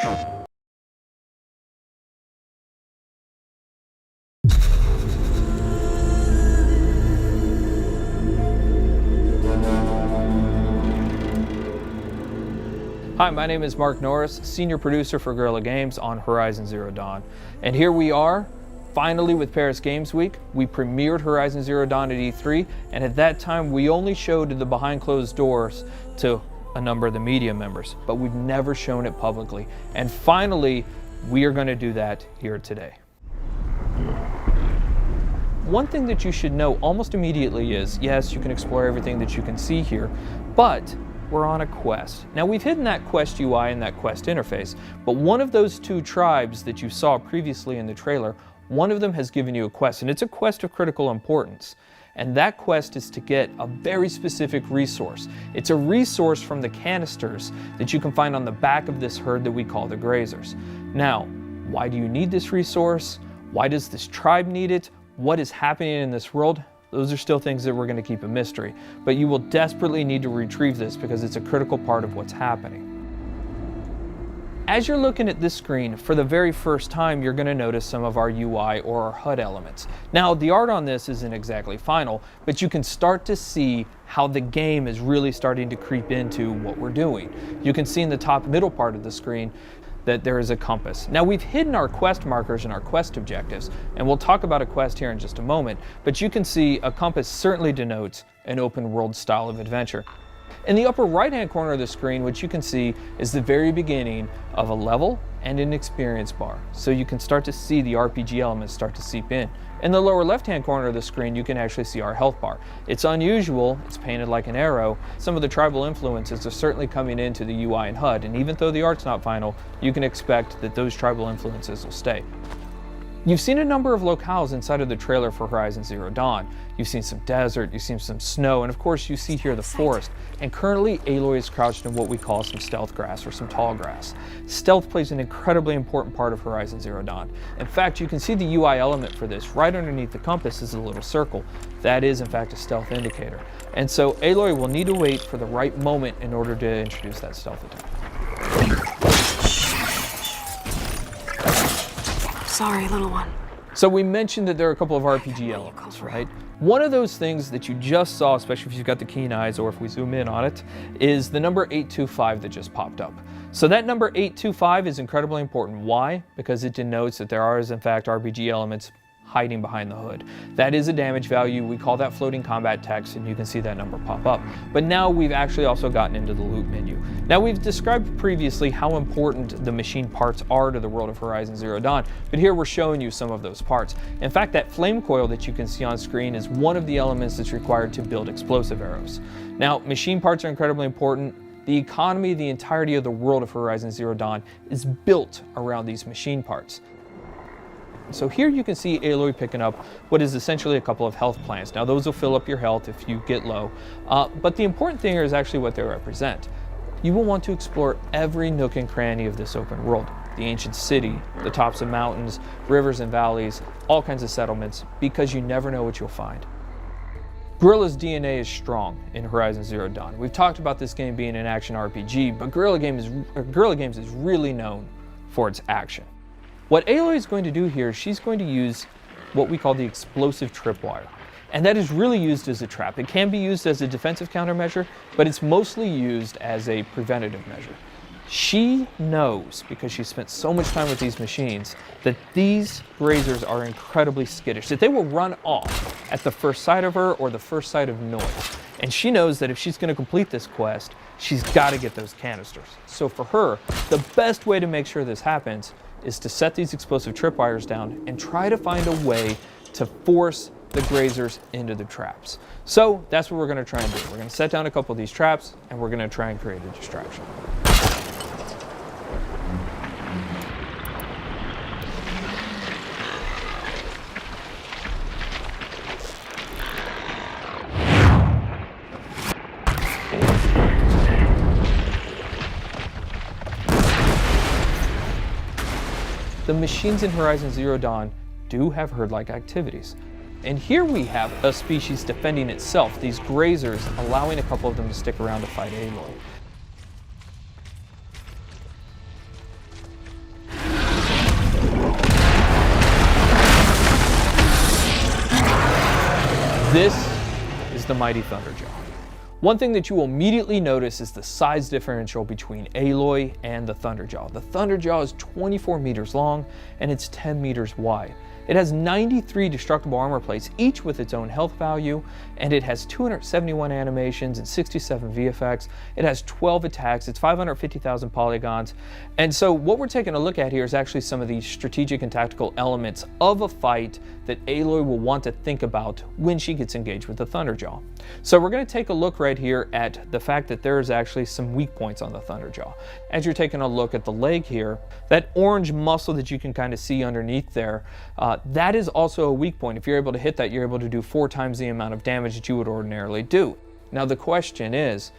Hi, my name is Mark Norris, Senior Producer for Guerrilla Games on Horizon Zero Dawn. And here we are, finally with Paris Games Week. We premiered Horizon Zero Dawn at E3, and at that time we only showed the behind closed doors to a number of the media members, but we've never shown it publicly. And finally, we are going to do that here today. One thing that you should know almost immediately is, yes, you can explore everything that you can see here, but we're on a quest. Now, we've hidden that quest UI and that quest interface, but one of those two tribes that you saw previously in the trailer, one of them has given you a quest, and it's a quest of critical importance. And that quest is to get a very specific resource. It's a resource from the canisters that you can find on the back of this herd that we call the grazers. Now, why do you need this resource? Why does this tribe need it? What is happening in this world? Those are still things that we're going to keep a mystery, but you will desperately need to retrieve this because it's a critical part of what's happening. As you're looking at this screen, for the very first time, you're going to notice some of our UI or our HUD elements. Now, the art on this isn't exactly final, but you can start to see how the game is really starting to creep into what we're doing. You can see in the top middle part of the screen that there is a compass. Now, we've hidden our quest markers and our quest objectives, and we'll talk about a quest here in just a moment, but you can see a compass certainly denotes an open world style of adventure. In the upper right-hand corner of the screen, what you can see is the very beginning of a level and an experience bar, so you can start to see the RPG elements start to seep in. In the lower left-hand corner of the screen, you can actually see our health bar. It's unusual, it's painted like an arrow. Some of the tribal influences are certainly coming into the UI and HUD, and even though the art's not final, you can expect that those tribal influences will stay. You've seen a number of locales inside of the trailer for Horizon Zero Dawn. You've seen some desert, you've seen some snow, and of course you see here the forest. And currently Aloy is crouched in what we call some stealth grass or some tall grass. Stealth plays an incredibly important part of Horizon Zero Dawn. In fact, you can see the UI element for this. Right underneath the compass is a little circle. That is in fact a stealth indicator. And so Aloy will need to wait for the right moment in order to introduce that stealth attack. Sorry, little one. So we mentioned that there are a couple of RPG elements, right? One of those things that you just saw, especially if you've got the keen eyes or if we zoom in on it, is the number 825 that just popped up. So that number 825 is incredibly important. Why? Because it denotes that there are, in fact, RPG elements hiding behind the hood. That is a damage value. We call that floating combat text, and you can see that number pop up. But now we've actually also gotten into the loot menu. Now, we've described previously how important the machine parts are to the world of Horizon Zero Dawn, but here we're showing you some of those parts. In fact, that flame coil that you can see on screen is one of the elements that's required to build explosive arrows. Now, machine parts are incredibly important. The economy, the entirety of the world of Horizon Zero Dawn is built around these machine parts. So here you can see Aloy picking up what is essentially a couple of health plants. Now, those will fill up your health if you get low, but the important thing here is actually what they represent. You will want to explore every nook and cranny of this open world. The ancient city, the tops of mountains, rivers and valleys, all kinds of settlements, because you never know what you'll find. Guerrilla's DNA is strong in Horizon Zero Dawn. We've talked about this game being an action RPG, but Guerrilla Games is really known for its action. What Aloy is going to do here, she's going to use what we call the explosive tripwire. And that is really used as a trap. It can be used as a defensive countermeasure, but it's mostly used as a preventative measure. She knows, because she spent so much time with these machines, that these grazers are incredibly skittish, that they will run off at the first sight of her or the first sight of noise. And she knows that if she's going to complete this quest, she's got to get those canisters. So for her, the best way to make sure this happens is to set these explosive tripwires down and try to find a way to force the grazers into the traps. So that's what we're going to try and do. We're going to set down a couple of these traps and we're going to try and create a distraction. The machines in Horizon Zero Dawn do have herd-like activities. And here we have a species defending itself, these grazers allowing a couple of them to stick around to fight Aloy. This is the mighty Thunderjaw. One thing that you will immediately notice is the size differential between Aloy and the Thunderjaw. The Thunderjaw is 24 meters long and it's 10 meters wide. It has 93 destructible armor plates, each with its own health value, and it has 271 animations and 67 VFX. It has 12 attacks, it's 550,000 polygons. And so what we're taking a look at here is actually some of the strategic and tactical elements of a fight that Aloy will want to think about when she gets engaged with the Thunderjaw. So we're going to take a look right here at the fact that there is actually some weak points on the Thunderjaw. As you're taking a look at the leg here, that orange muscle that you can kind of see underneath there, that is also a weak point. If you're able to hit that, you're able to do 4 times the amount of damage that you would ordinarily do. Now the question is,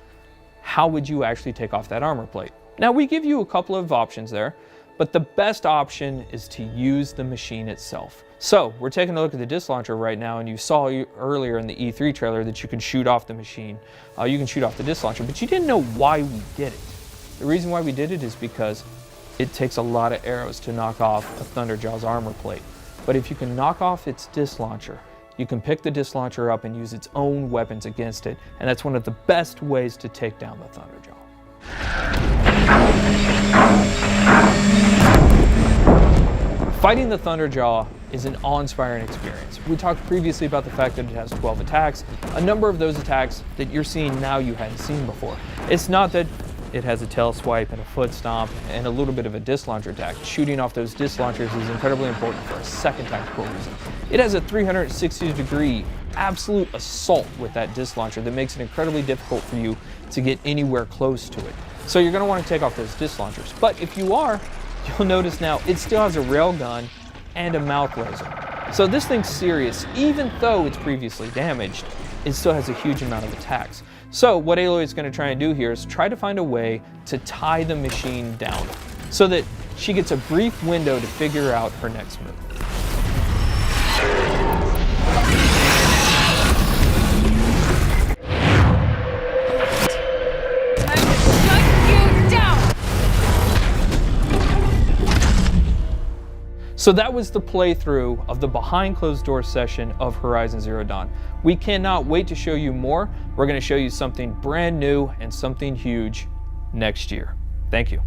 how would you actually take off that armor plate? Now we give you a couple of options there, but the best option is to use the machine itself. So we're taking a look at the disc launcher right now, and you saw earlier in the E3 trailer that you can shoot off the machine. You can shoot off the disc launcher, but you didn't know why we did it. The reason why we did it is because it takes a lot of arrows to knock off a Thunderjaw's armor plate. But if you can knock off its disc launcher, you can pick the disc launcher up and use its own weapons against it, and that's one of the best ways to take down the Thunderjaw. Fighting the Thunderjaw is an awe-inspiring experience. We talked previously about the fact that it has 12 attacks. A number of those attacks that you're seeing now you hadn't seen before. It's not that it has a tail swipe and a foot stomp and a little bit of a disc launcher attack. Shooting off those disc launchers is incredibly important for a second tactical reason. It has a 360-degree absolute assault with that disc launcher that makes it incredibly difficult for you to get anywhere close to it. So you're going to want to take off those disc launchers. But if you are, you'll notice now it still has a rail gun and a mouth laser. So this thing's serious. Even though it's previously damaged, it still has a huge amount of attacks. So what Aloy is going to try and do here is try to find a way to tie the machine down so that she gets a brief window to figure out her next move. So that was the playthrough of the behind closed door session of Horizon Zero Dawn. We cannot wait to show you more. We're going to show you something brand new and something huge next year. Thank you.